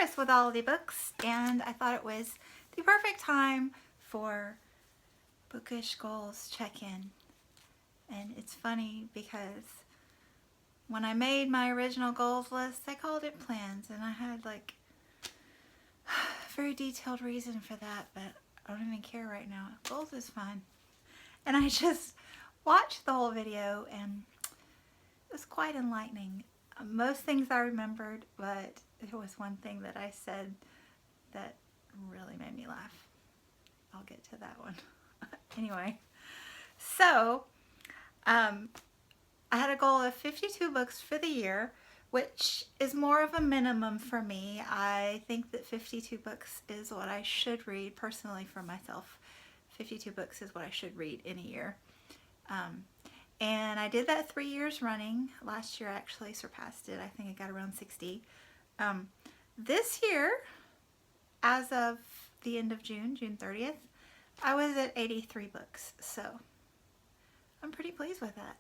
progress with all of the books, and I thought it was the perfect time for Bookish Goals check-in. And it's funny because when I made my original goals list, I called it plans, and I had like a very detailed reason for that, but I don't even care right now. Goals is fine. And I just watched the whole video, and it was quite enlightening. Most things I remembered, but there was one thing that I said that really made me laugh. I'll get to that one. Anyway, so I had a goal of 52 books for the year, which is more of a minimum for me. I think that 52 books is what I should read personally for myself. 52 books is what I should read in a year. And I did that 3 years running. Last year I actually surpassed it. I think I got around 60. This year, as of the end of June 30th, I was at 83 books. So I'm pretty pleased with that.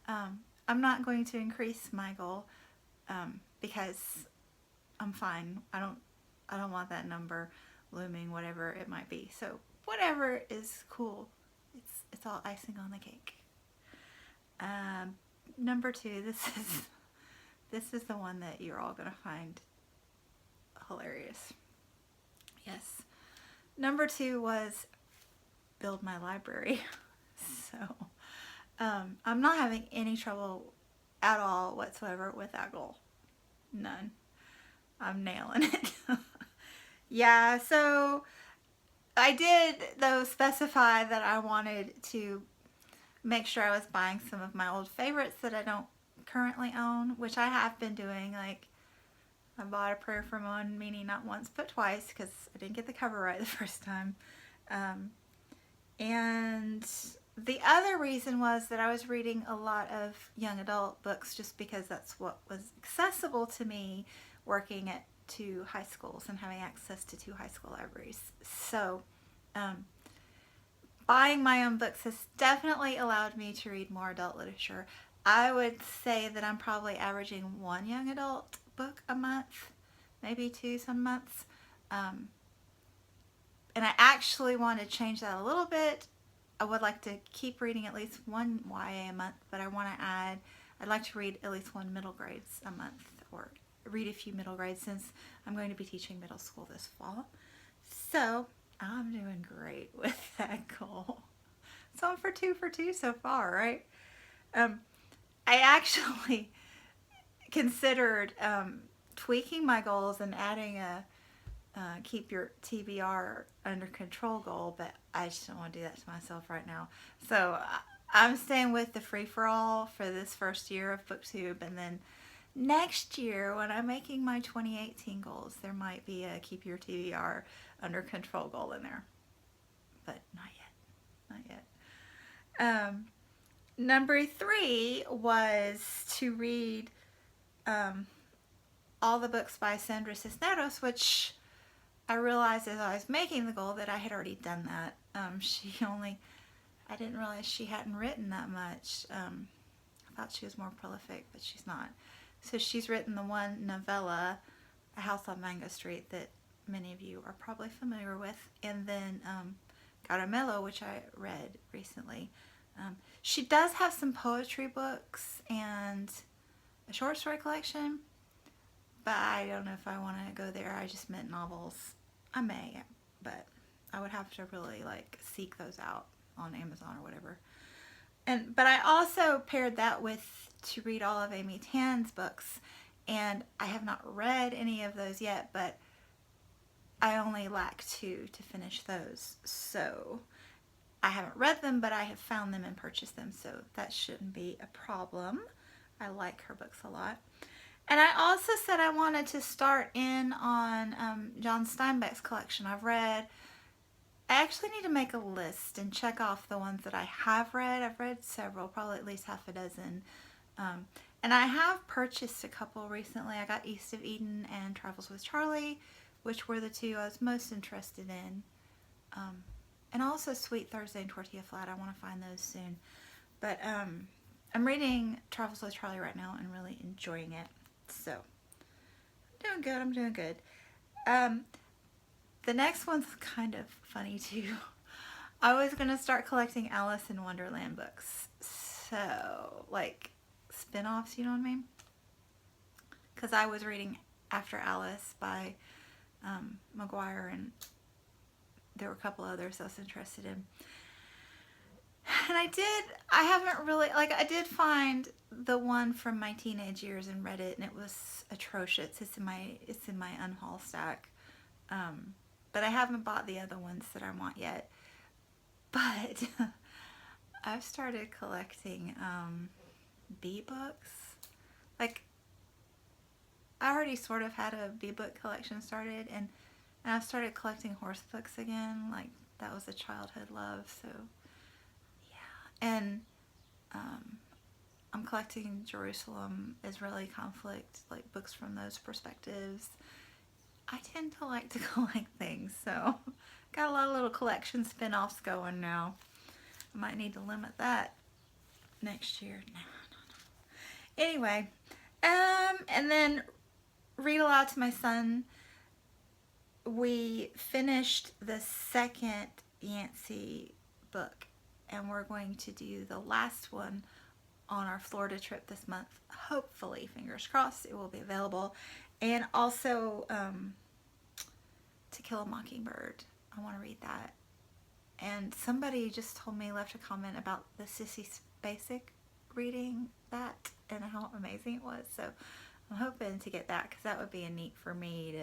I'm not going to increase my goal because I'm fine. I don't want that number looming, whatever it might be. So whatever is cool. It's all icing on the cake. Number 2, this is the one that you're all gonna find hilarious. Yes. Number 2 was build my library. So I'm not having any trouble at all whatsoever with that goal. None. I'm nailing it. Yeah, so I did though specify that I wanted to make sure I was buying some of my old favorites that I don't currently own, which I have been doing. Like, I bought A Prayer for One Meaning not once but twice because I didn't get the cover right the first time. And the other reason was that I was reading a lot of young adult books just because that's what was accessible to me working at 2 high schools and having access to 2 high school libraries. So buying my own books has definitely allowed me to read more adult literature. I would say that I'm probably averaging 1 young adult book a month, maybe 2 some months. And I actually want to change that a little bit. I would like to keep reading at least 1 YA a month, but I want to add, I'd like to read at least 1 middle grades a month, or read a few middle grades since I'm going to be teaching middle school this fall. So I'm doing great with that goal. So I'm for 2 for 2 so far, right? I actually considered tweaking my goals and adding a keep your TBR under control goal, but I just don't want to do that to myself right now. So I'm staying with the free-for-all for this first year of BookTube, and then next year when I'm making my 2018 goals, there might be a keep your TBR under control goal in there, but not yet. Number 3 was to read all the books by Sandra Cisneros, which I realized as I was making the goal that I had already done that. I didn't realize she hadn't written that much. I thought she was more prolific, but she's not. So she's written the one novella, A House on Mango Street, that many of you are probably familiar with, and then Caramelo, which I read recently. She does have some poetry books and a short story collection, but I don't know if I want to go there. I just meant novels. I may, but I would have to really seek those out on Amazon or whatever. But I also paired that with to read all of Amy Tan's books, and I have not read any of those yet, but I only lack 2 to finish those. So I haven't read them, but I have found them and purchased them, so that shouldn't be a problem. I like her books a lot. And I also said I wanted to start in on John Steinbeck's collection. I actually need to make a list and check off the ones that I have read. I've read several, probably at least half a dozen. And I have purchased a couple recently. I got East of Eden and Travels with Charlie, which were the 2 I was most interested in. And also Sweet Thursday and Tortilla Flat. I want to find those soon. But I'm reading Travels with Charlie right now and really enjoying it. So Doing good. I'm doing good. Um, the next one's kind of funny too. I was gonna start collecting Alice in Wonderland books. So, like, spin-offs, you know what I mean? Because I was reading After Alice by McGuire, and there were a couple others I was interested in. And I haven't really, like, I did find the one from my teenage years and read it, and it was atrocious. It's in my unhaul stack. But I haven't bought the other ones that I want yet. But I've started collecting bee books. Like, I already sort of had a bee book collection started, and I've started collecting horse books again. Like, that was a childhood love, so yeah. And I'm collecting Jerusalem, Israeli conflict, like books from those perspectives. I tend to like to collect things, so got a lot of little collection spin-offs going now. I might need to limit that next year. No. Anyway, and then read aloud to my son. We finished the second Yancey book, and we're going to do the last one on our Florida trip this month. Hopefully, fingers crossed, it will be available. And also, To Kill a Mockingbird. I want to read that. And somebody just told me, left a comment about the Sissy Spacek reading that and how amazing it was. So I'm hoping to get that, because that would be a neat for me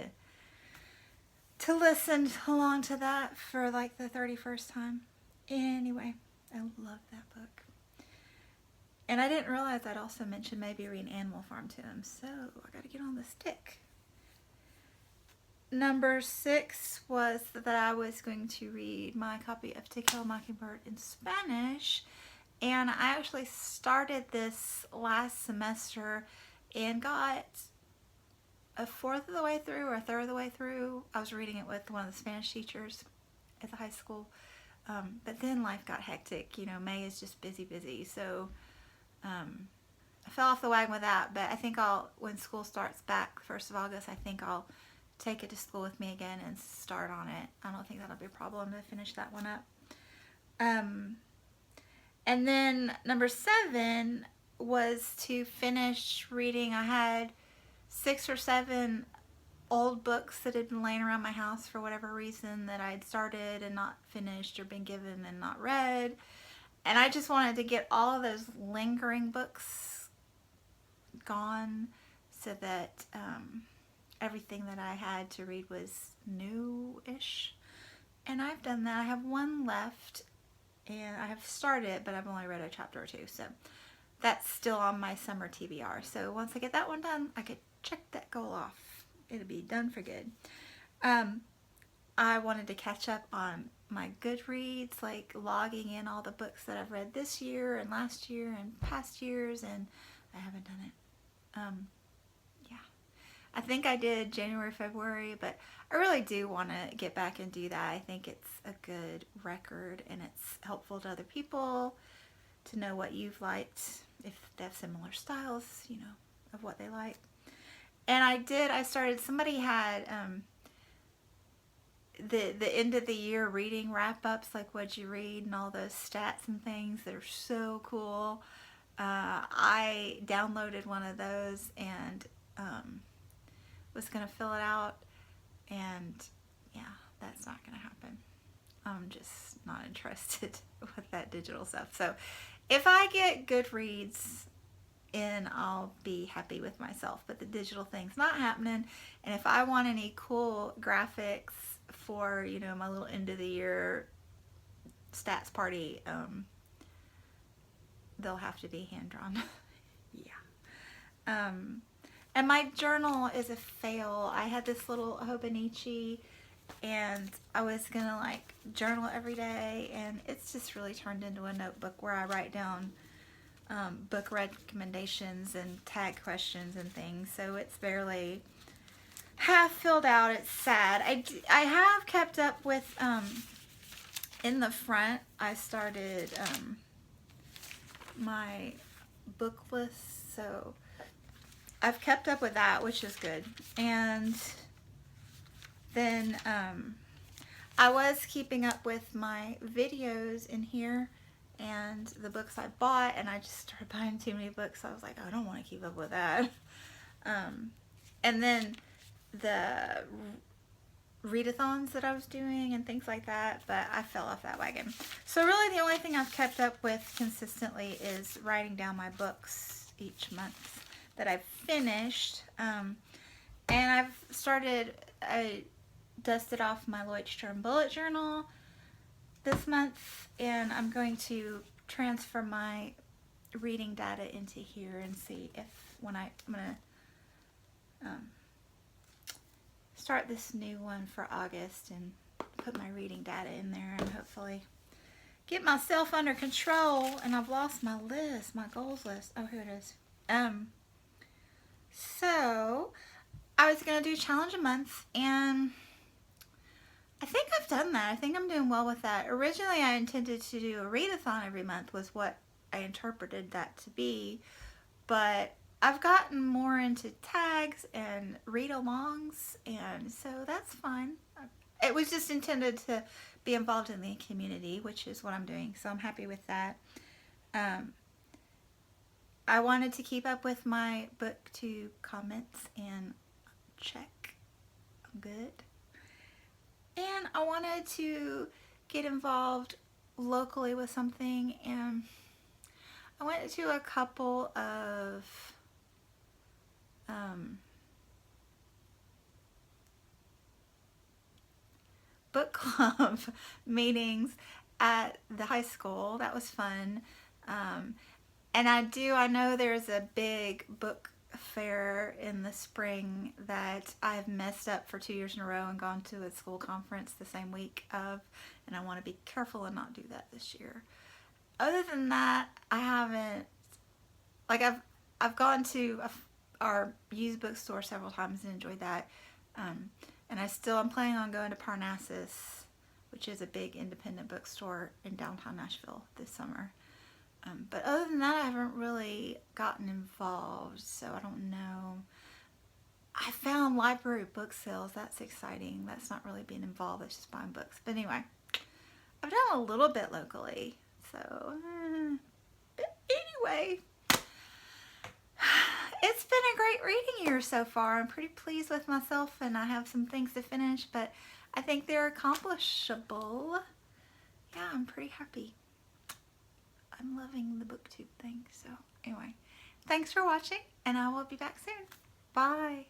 to listen along to that for like the 31st time. Anyway, I love that book. And I didn't realize I'd also mentioned maybe reading Animal Farm to him, so I gotta get on the stick. Number 6 was that I was going to read my copy of To Kill a Mockingbird in Spanish, and I actually started this last semester and got a fourth of the way through or a third of the way through. I was reading it with one of the Spanish teachers at the high school, but then life got hectic. You know, May is just busy, so I fell off the wagon with that. But I think when school starts back 1st of August, I think I'll take it to school with me again and start on it. I don't think that'll be a problem to finish that one up. And then number 7 was to finish reading. I had 6 or 7 old books that had been laying around my house for whatever reason that I'd started and not finished or been given and not read. And I just wanted to get all of those lingering books gone so that everything that I had to read was new-ish. And I've done that. I have one left, and I have started it, but I've only read a chapter or 2. So that's still on my summer TBR. So once I get that one done, I could check that goal off. It'll be done for good. I wanted to catch up on my Goodreads, like logging in all the books that I've read this year and last year and past years, and I haven't done it. Yeah. I think I did January, February, but I really do want to get back and do that. I think it's a good record, and it's helpful to other people to know what you've liked, if they have similar styles, you know, of what they like. And somebody had the end of the year reading wrap-ups, like what'd you read and all those stats and things that are so cool. I downloaded one of those and was going to fill it out, and yeah, that's not going to happen. I'm just not interested with that digital stuff. So if I get Goodreads in, I'll be happy with myself, but the digital thing's not happening. And if I want any cool graphics for, you know, my little end of the year stats party, they'll have to be hand drawn. Yeah. And my journal is a fail. I had this little Hobonichi, and I was gonna like journal every day, and it's just really turned into a notebook where I write down book recommendations and tag questions and things. So it's barely half filled out. It's sad. I have kept up with in the front. I started my book list, so I've kept up with that, which is good. And then I was keeping up with my videos in here and the books I bought, and I just started buying too many books. So I was like, I don't want to keep up with that. And then the readathons that I was doing and things like that, but I fell off that wagon. So really the only thing I've kept up with consistently is writing down my books each month that I've finished. And I dusted off my Leuchtturm bullet journal this month, and I'm going to transfer my reading data into here and see if I'm going to start this new one for August and put my reading data in there and hopefully get myself under control. And I've lost my list, my goals list. Oh, here it is. So I was going to do challenge a month, and I think I've done that. I think I'm doing well with that. Originally, I intended to do a readathon every month was what I interpreted that to be, but I've gotten more into tags and read-alongs, and so that's fine. It was just intended to be involved in the community, which is what I'm doing, so I'm happy with that. I wanted to keep up with my BookTube comments and check. I'm good. And I wanted to get involved locally with something, and I went to a couple of book club meetings at the high school. That was fun. And I know there's a big book fair in the spring that I've messed up for 2 years in a row and gone to a school conference the same week of, and I want to be careful and not do that this year. Other than that, I haven't, like I've gone to our used bookstore several times and enjoyed that. And I'm planning on going to Parnassus, which is a big independent bookstore in downtown Nashville this summer. But other than that, I haven't really gotten involved, so I don't know. I found library book sales. That's exciting. That's not really being involved. It's just buying books. But anyway, I've done a little bit locally. So, anyway, it's been a great reading year so far. I'm pretty pleased with myself, and I have some things to finish, but I think they're accomplishable. Yeah, I'm pretty happy. I'm loving the BookTube thing. So anyway, thanks for watching, and I will be back soon. Bye.